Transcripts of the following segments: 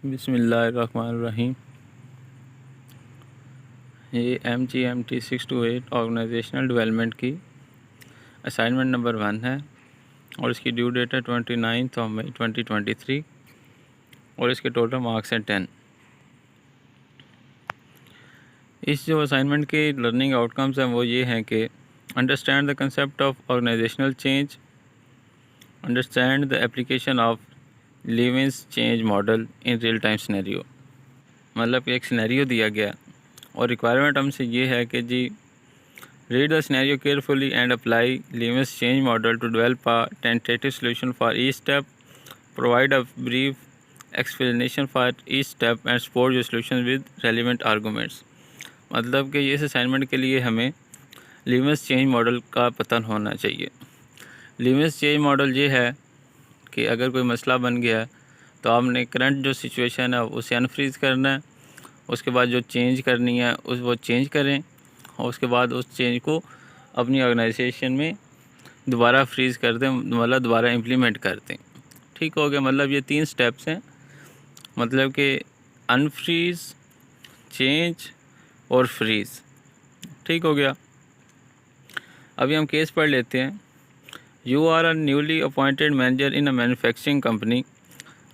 बिस्मिल्लाहिर्रहमानिर्रहीम। ये MGMT 628 organisational development की असाइनमेंट नंबर 1 है और इसकी ड्यू डेट है 29 मई 2023 और इसके टोटल मार्क्स हैं 10। इस जो असाइनमेंट के लर्निंग आउटकम्स हैं वो ये हैं कि understand the concept of organizational change, understand the application of Lewin's change model in real time scenario. मतलब कि एक सिनेरियो दिया गया और रिक्वायरमेंट हमसे ये है कि जी read the scenario carefully and apply Lewin's change model to develop a tentative solution for each step, provide a brief explanation for each step and support your solution with relevant arguments. मतलब कि इस assignment के लिए हमें लीवेंस change model का पता होना चाहिए। लीवेंस चेंज मॉडल ये है कि अगर कोई मसला बन गया तो आपने करंट जो सिचुएशन है उसे अनफ्रीज़ करना है, उसके बाद जो चेंज करनी है उस वो चेंज करें और उसके बाद उस चेंज को अपनी ऑर्गेनाइजेशन में दोबारा फ्रीज़ कर दें, मतलब दोबारा इम्प्लीमेंट कर दें। ठीक हो गया। मतलब ये 3 स्टेप्स हैं, मतलब कि अनफ्रीज़, चेंज और फ्रीज़। ठीक हो गया। अभी हम केस पढ़ लेते हैं। You are a newly appointed manager in a manufacturing company.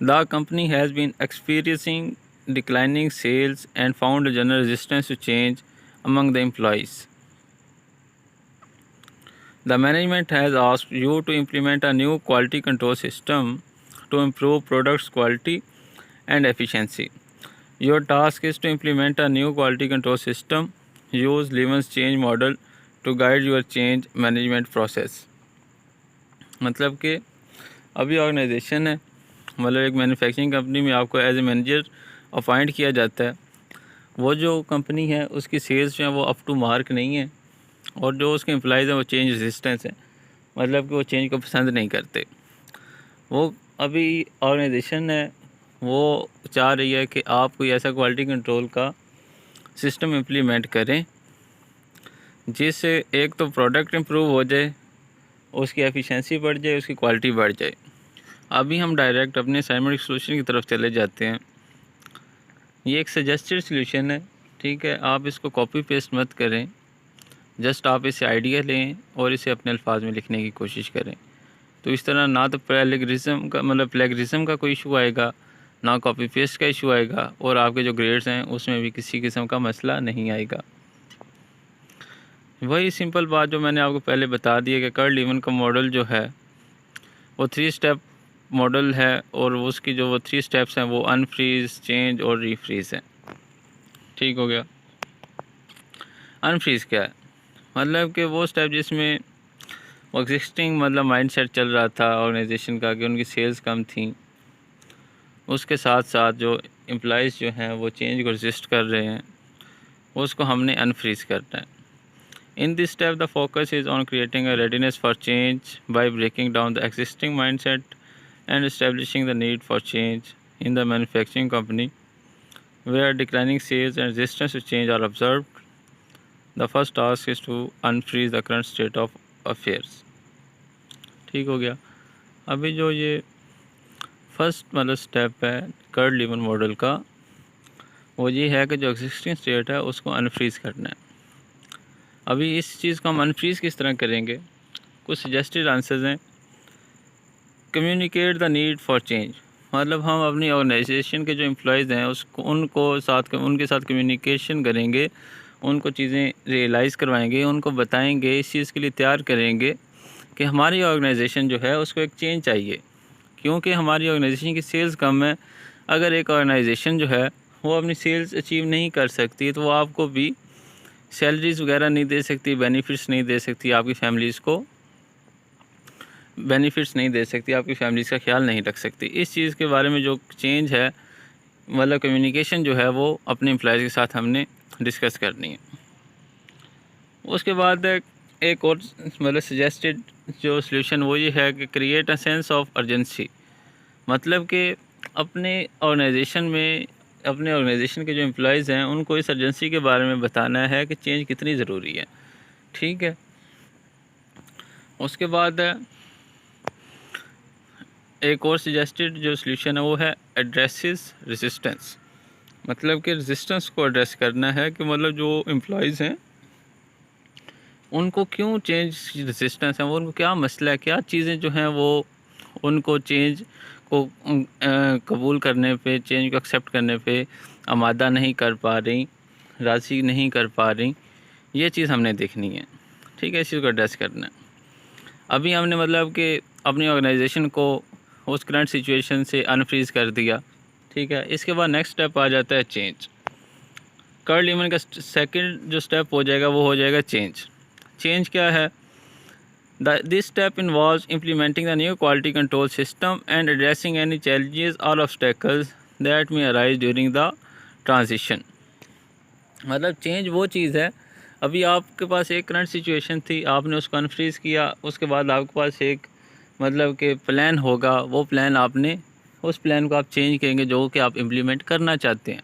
The company has been experiencing declining sales and found a general resistance to change among the employees. The management has asked you to implement a new quality control system to improve products quality and efficiency. Your task is to implement a new quality control system. Use Levin's change model to guide your change management process. मतलब कि अभी organisation है, मतलब एक manufacturing company में आपको as a manager appoint किया जाता है। वो जो कंपनी है उसकी सेल्स जो है वो अप टू मार्क नहीं है और जो उसके एम्प्लॉइज़ हैं वो चेंज रेजिस्टेंस है, मतलब कि वो चेंज को पसंद नहीं करते। वो अभी ऑर्गेनाइजेशन है वो चाह रही है कि आप कोई ऐसा क्वालिटी कंट्रोल का सिस्टम इम्प्लीमेंट करें जिससे एक तो प्रोडक्ट इम्प्रूव हो जाए, उसकी एफिशिएंसी बढ़ जाए, उसकी क्वालिटी बढ़ जाए। अभी हम डायरेक्ट अपने असाइनमेंट सोल्यूशन की तरफ चले जाते हैं। ये एक सजेस्टेड सोल्यूशन है, ठीक है। आप इसको कॉपी पेस्ट मत करें, जस्ट आप इसे आइडिया लें और इसे अपने अल्फाज में लिखने की कोशिश करें। तो इस तरह ना तो प्लेगरिज्म का कोई इशू आएगा, ना कॉपी पेस्ट का इशू आएगा और आपके जो ग्रेड्स हैं उसमें भी किसी किस्म का मसला नहीं आएगा। वही सिंपल बात जो मैंने आपको पहले बता दी है कि कर्ल लीवन का मॉडल जो है वो 3 स्टेप मॉडल है और उसकी जो वो 3 स्टेप्स हैं वो अनफ्रीज़, चेंज और रीफ्रीज़ हैं। ठीक हो गया। अनफ्रीज़ क्या है? मतलब कि वो स्टेप जिसमें वो एग्जिस्टिंग मतलब माइंडसेट चल रहा था ऑर्गेनाइजेशन का कि उनकी सेल्स कम थी, उसके साथ साथ जो एम्प्लॉइज़ जो हैं वो चेंज को रजिस्ट कर रहे हैं, उसको हमने अनफ्रीज़ करना है। In this step the focus is on creating a readiness for change by breaking down the existing mindset and establishing the need for change in the manufacturing company where declining sales and resistance to change are observed. The first task is to unfreeze the current state of affairs. ठीक हो गया। अभी जो ये first मतलब step है curl लीवन model का, वो ये है कि जो एग्जिस्टिंग स्टेट है उसको अनफ्रीज़ करना है। अभी इस चीज़ को हम अनफ्रीज़ किस तरह करेंगे? कुछ सजेस्टेड आंसर्स हैं। Communicate the need for change, मतलब हम अपनी ऑर्गेनाइजेशन के जो एम्प्लॉयज़ हैं उनके साथ कम्युनिकेशन करेंगे, उनको चीज़ें रियलाइज़ करवाएंगे, उनको बताएंगे, इस चीज़ के लिए तैयार करेंगे कि हमारी ऑर्गेनाइजेशन जो है उसको एक चेंज चाहिए, क्योंकि हमारी ऑर्गेनाइजेशन की सेल्स कम है। अगर एक ऑर्गेनाइजेशन जो है वो अपनी सेल्स अचीव नहीं कर सकती तो वो आपको भी सैलरीज़ वगैरह नहीं दे सकती, बेनिफिट्स नहीं दे सकती, आपकी फैमिलीज़ को बेनिफिट्स नहीं दे सकती, आपकी फैमिलीज़ का ख्याल नहीं रख सकती। इस चीज़ के बारे में जो चेंज है, मतलब कम्युनिकेशन जो है वो अपने एम्प्लॉयज़ के साथ हमने डिस्कस करनी है। उसके बाद एक और मतलब सजेस्टेड जो सल्यूशन वो ये है कि create a sense of urgency, मतलब कि अपने ऑर्गेनाइजेशन के जो एम्प्लॉयज़ हैं उनको इस अर्जेंसी के बारे में बताना है कि चेंज कितनी ज़रूरी है। ठीक है। उसके बाद एक और सजेस्टेड जो सोल्यूशन है वो है एड्रेसेस रेजिस्टेंस। मतलब कि रेजिस्टेंस को एड्रेस करना है कि मतलब जो एम्प्लॉयज़ हैं उनको क्यों चेंज रेजिस्टेंस है, वो उनको क्या मसला है, क्या चीज़ें जो हैं वो उनको चेंज को कबूल करने पे, चेंज को एक्सेप्ट करने पे आमादा नहीं कर पा रही, राज़ी नहीं कर पा रही। ये चीज़ हमने देखनी है, ठीक है, इस चीज़ को एड्रेस करना है। अभी हमने मतलब कि अपनी ऑर्गेनाइजेशन को उस करंट सिचुएशन से अनफ्रीज़ कर दिया, ठीक है। इसके बाद नेक्स्ट स्टेप आ जाता है चेंज। कर्ल लीमन का सेकंड जो स्टेप हो जाएगा वो हो जाएगा चेंज। चेंज क्या है? This step involves implementing the new quality control system and addressing any challenges or obstacles that may arise during the transition। मतलब चेंज वो चीज़ है, अभी आपके पास एक करंट सिचुएशन थी, आपने उसको अनफ्रीज़ किया, उसके बाद आपके पास एक मतलब कि प्लान होगा, वो प्लान आपने उस प्लान को आप चेंज करेंगे जो कि आप इम्प्लीमेंट करना चाहते हैं।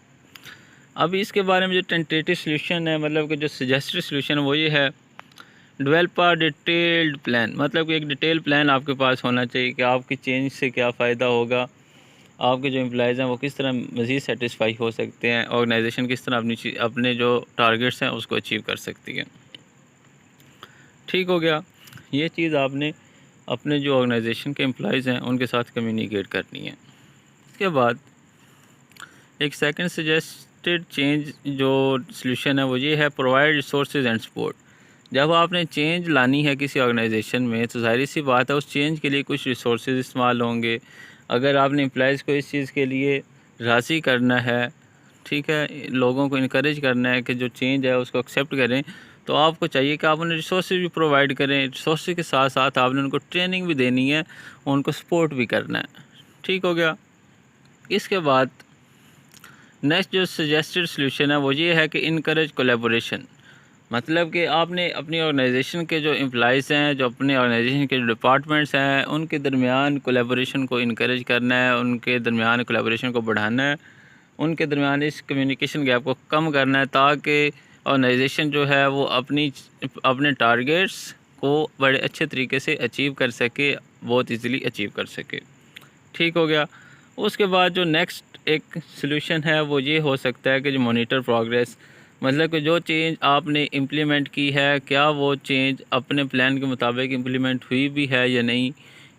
अभी इसके बारे में जो टेंटेटिव सोल्यूशन है, मतलब कि जो सजेस्टेड सोल्यूशन है वो ये है, डेवलप अ डिटेल्ड प्लान। मतलब कि एक डिटेल प्लान आपके पास होना चाहिए कि आपकी चेंज से क्या फ़ायदा होगा, आपके जो एम्प्लॉयज़ हैं वो किस तरह मज़ीद सेटिस्फाई हो सकते हैं, ऑर्गेनाइजेशन किस तरह अपने जो टारगेट्स हैं उसको अचीव कर सकती है। ठीक हो गया, ये चीज़ आपने अपने जो ऑर्गेनाइजेशन के एम्प्लॉयज़ हैं उनके साथ कम्युनिकेट करनी है। इसके बाद एक सेकंड सजेस्टेड चेंज जो सॉल्यूशन है वो ये है, प्रोवाइड रिसोर्सेज एंड सपोर्ट। जब आपने चेंज लानी है किसी ऑर्गेनाइजेशन में तो ज़ाहिर सी बात है उस चेंज के लिए कुछ रिसोर्सेज इस्तेमाल होंगे। अगर आपने एम्प्लॉयज़ को इस चीज़ के लिए राज़ी करना है, ठीक है, लोगों को इनकरेज करना है कि जो चेंज है उसको एक्सेप्ट करें, तो आपको चाहिए कि आप उन्हें रिसोर्सेज भी प्रोवाइड करें। रिसोर्सेज के साथ साथ आपने उनको ट्रेनिंग भी देनी है, उनको सपोर्ट भी करना है। ठीक हो गया। इसके बाद नेक्स्ट जो सजेस्टेड सॉल्यूशन है वो ये है कि इनकरेज कोलैबोरेशन। मतलब कि आपने अपनी ऑर्गेनाइजेशन के जो एम्प्लॉयज़ हैं, जो अपने ऑर्गेनाइजेशन के जो डिपार्टमेंट्स हैं, उनके दरमियान कोलैबोरेशन को इनकरेज करना है, उनके दरमियान कोलैबोरेशन को बढ़ाना है, उनके दरमियान इस कम्युनिकेशन गैप को कम करना है, ताकि ऑर्गेनाइजेशन जो है वो अपने टारगेट्स को बड़े अच्छे तरीके से अचीव कर सके, बहुत ईज़िली अचीव कर सके। ठीक हो गया। उसके बाद जो नेक्स्ट एक सॉल्यूशन है वो ये हो सकता है कि जो मॉनिटर प्रोग्रेस, मतलब कि जो चेंज आपने इम्प्लीमेंट की है, क्या वो चेंज अपने प्लान के मुताबिक इम्प्लीमेंट हुई भी है या नहीं,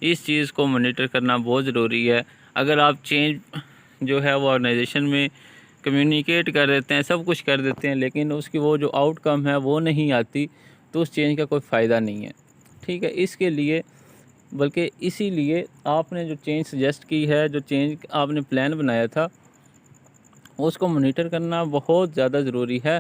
इस चीज़ को मॉनिटर करना बहुत ज़रूरी है। अगर आप चेंज जो है वो ऑर्गेनाइजेशन में कम्युनिकेट कर देते हैं, सब कुछ कर देते हैं, लेकिन उसकी वो जो आउटकम है वो नहीं आती, तो उस चेंज का कोई फ़ायदा नहीं है। ठीक है, इसके लिए बल्कि इसीलिए आपने जो चेंज सजेस्ट की है, जो चेंज आपने प्लान बनाया था, उसको मॉनिटर करना बहुत ज़्यादा ज़रूरी है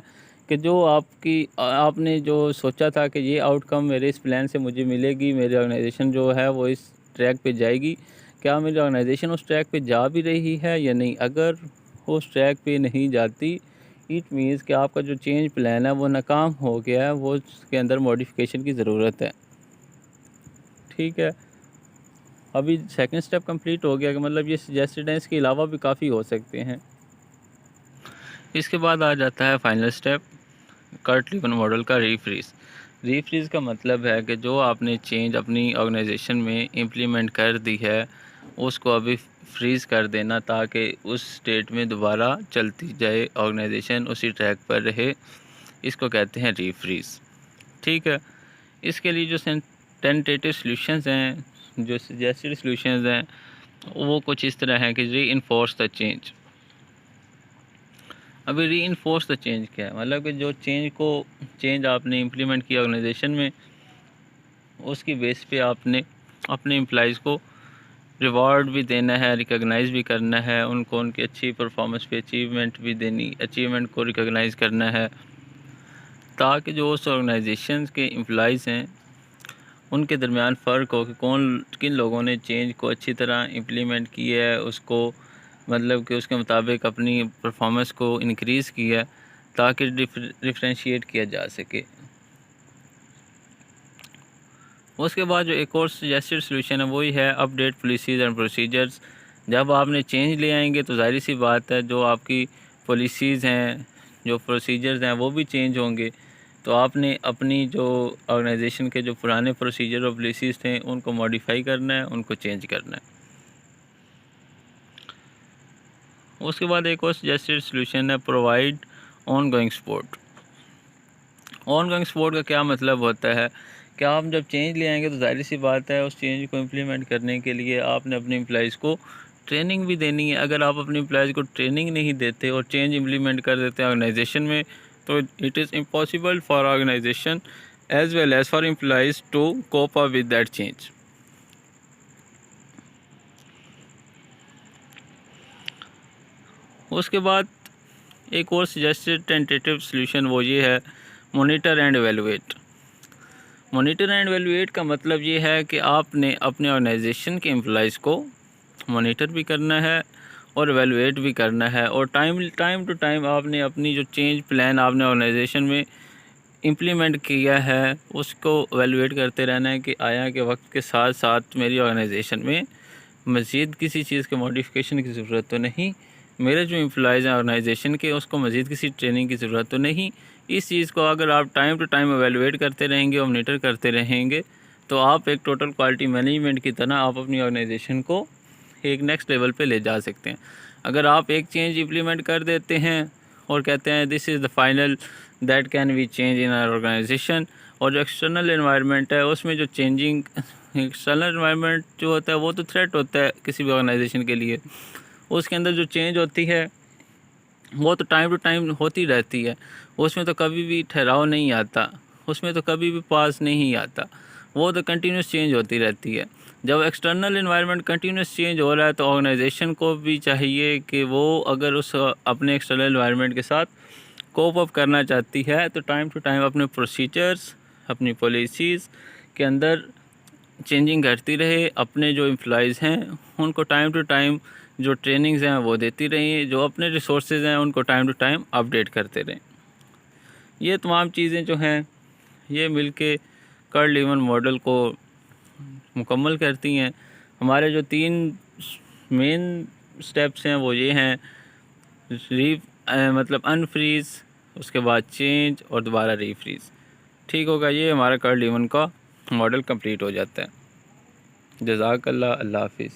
कि जो आपने जो सोचा था कि ये आउटकम मेरे इस प्लान से मुझे मिलेगी, मेरी ऑर्गेनाइजेशन जो है वो इस ट्रैक पे जाएगी, क्या मेरी ऑर्गेनाइजेशन उस ट्रैक पे जा भी रही है या नहीं। अगर वो उस ट्रैक पे नहीं जाती, इट मीन्स कि आपका जो चेंज प्लान है वो नाकाम हो गया है, वो उसके अंदर मॉडिफिकेशन की ज़रूरत है। ठीक है, अभी सेकंड स्टेप कंप्लीट हो गया कि मतलब ये सजेस्टेड हैं, इसके अलावा भी काफ़ी हो सकते हैं। इसके बाद आ जाता है final step, Kurt Lewin model का रीफ्रीज। रीफ्रीज का मतलब है कि जो आपने चेंज अपनी ऑर्गेनाइजेशन में इम्प्लीमेंट कर दी है उसको अभी फ्रीज़ कर देना, ताकि उस स्टेट में दोबारा चलती जाए, ऑर्गेनाइजेशन उसी ट्रैक पर रहे। इसको कहते हैं रीफ्रीज। ठीक है, इसके लिए जो टेंटेटिव सॉल्यूशंस हैं, जो सजेस्टेड सॉल्यूशंस हैं, वो कुछ इस तरह हैं कि री इन्फोर्स द चेंज। अभी री इन्फोर्स द चेंज क्या है? मतलब कि जो चेंज आपने इम्प्लीमेंट किया ऑर्गेनाइजेशन में, उसकी बेस पे आपने अपने एम्प्लॉयज़ को रिवॉर्ड भी देना है, रिकॉग्नाइज़ भी करना है, उनको उनकी अच्छी परफॉर्मेंस पे अचीवमेंट को रिकॉग्नाइज़ करना है, ताकि जो उस ऑर्गेनाइजेशन के एम्प्लॉयज़ हैं उनके दरमियान फ़र्क हो कि किन लोगों ने चेंज को अच्छी तरह इम्प्लीमेंट किया है, उसको मतलब कि उसके मुताबिक अपनी परफॉर्मेंस को इंक्रीज़ किया, ताकि डिफरेंशिएट किया जा सके। उसके बाद जो एक और सजेस्टेड सॉल्यूशन है वही है अपडेट पॉलिसीज़ एंड प्रोसीजर्स। जब आपने चेंज ले आएंगे तो ज़ाहिर सी बात है जो आपकी पॉलिसीज़ हैं, जो प्रोसीजर्स हैं, वो भी चेंज होंगे। तो आपने अपनी जो ऑर्गेनाइजेशन के जो पुराने प्रोसीजर और पॉलिसीज़ थे उनको मॉडिफाई करना है, उनको चेंज करना है। उसके बाद एक और सजेस्टेड सोल्यूशन है provide on going support. On going support का क्या मतलब होता है कि आप जब चेंज ले आएंगे तो जाहिर सी बात है उस चेंज को इम्प्लीमेंट करने के लिए आपने अपने एम्प्लॉइज़ को ट्रेनिंग भी देनी है। अगर आप अपने एम्प्लॉइज़ को ट्रेनिंग नहीं देते और चेंज इम्प्लीमेंट कर देते हैं ऑर्गेनाइजेशन में, तो it is impossible for organisation as well as for employees to cope up with that change. उसके बाद एक और सजेस्टेड टेंटेटिव सोल्यूशन वो ये है monitor and evaluate. Monitor and evaluate का मतलब ये है कि आपने अपने ऑर्गेनाइजेशन के एम्प्लॉइज़ को मॉनिटर भी करना है और एवेलुएट भी करना है, और टाइम टू टाइम आपने अपनी जो चेंज प्लान आपने ऑर्गेनाइजेशन में इम्प्लीमेंट किया है उसको एवेलुएट करते रहना है कि आया के वक्त के साथ साथ मेरी ऑर्गेनाइजेशन में मज़ीद किसी चीज़ के मॉडिफिकेशन की ज़रूरत तो नहीं, मेरे जो एम्प्लॉइज़ हैं ऑर्गेनाइजेशन के उसको मज़ीद किसी ट्रेनिंग की ज़रूरत तो नहीं। इस चीज़ को अगर आप टाइम टू टाइम एवेलुएट करते रहेंगे और मॉनिटर करते रहेंगे तो आप एक टोटल क्वालिटी मैनेजमेंट की तरह आप अपनी ऑर्गेनाइजेशन को एक नेक्स्ट लेवल पे ले जा सकते हैं। अगर आप एक चेंज इम्प्लीमेंट कर देते हैं और कहते हैं this is the final that can be change in our organisation, और जो एक्सटर्नल एनवायरनमेंट है उसमें जो चेंजिंग एक्सटर्नल एनवायरनमेंट जो होता है वो तो थ्रेट होता है किसी भी ऑर्गेनाइजेशन के लिए, उसके अंदर जो चेंज होती है वो तो टाइम टू टाइम होती रहती है, उसमें तो कभी भी ठहराव नहीं आता, उसमें तो कभी भी पास नहीं आता, वो तो कंटिन्यूस चेंज होती रहती है। जब एक्सटर्नल एनवायरनमेंट कंटिन्यूस चेंज हो रहा है तो ऑर्गेनाइजेशन को भी चाहिए कि वो अगर उस अपने एक्सटर्नल एनवायरनमेंट के साथ कोप अप करना चाहती है तो टाइम टू टाइम अपने प्रोसीजर्स अपनी पॉलिसीज़ के अंदर चेंजिंग करती रहे, अपने जो एम्प्लॉइज़ हैं उनको टाइम टू टाइम जो ट्रेनिंग्स हैं वो देती रही, जो अपने रिसोर्सेज हैं उनको टाइम टू टाइम अपडेट करते रहें। ये तमाम चीज़ें जो हैं ये मिलके कर्ल लीवन मॉडल को मुकम्मल करती हैं। हमारे जो 3 मेन स्टेप्स हैं वो ये हैं मतलब अनफ्रीज़, उसके बाद चेंज और दोबारा रीफ्रीज़। ठीक होगा, ये हमारा कर्ल लीवन का मॉडल कंप्लीट हो जाता है। जज़ाकल्लाह, अल्लाह हाफ़िज़।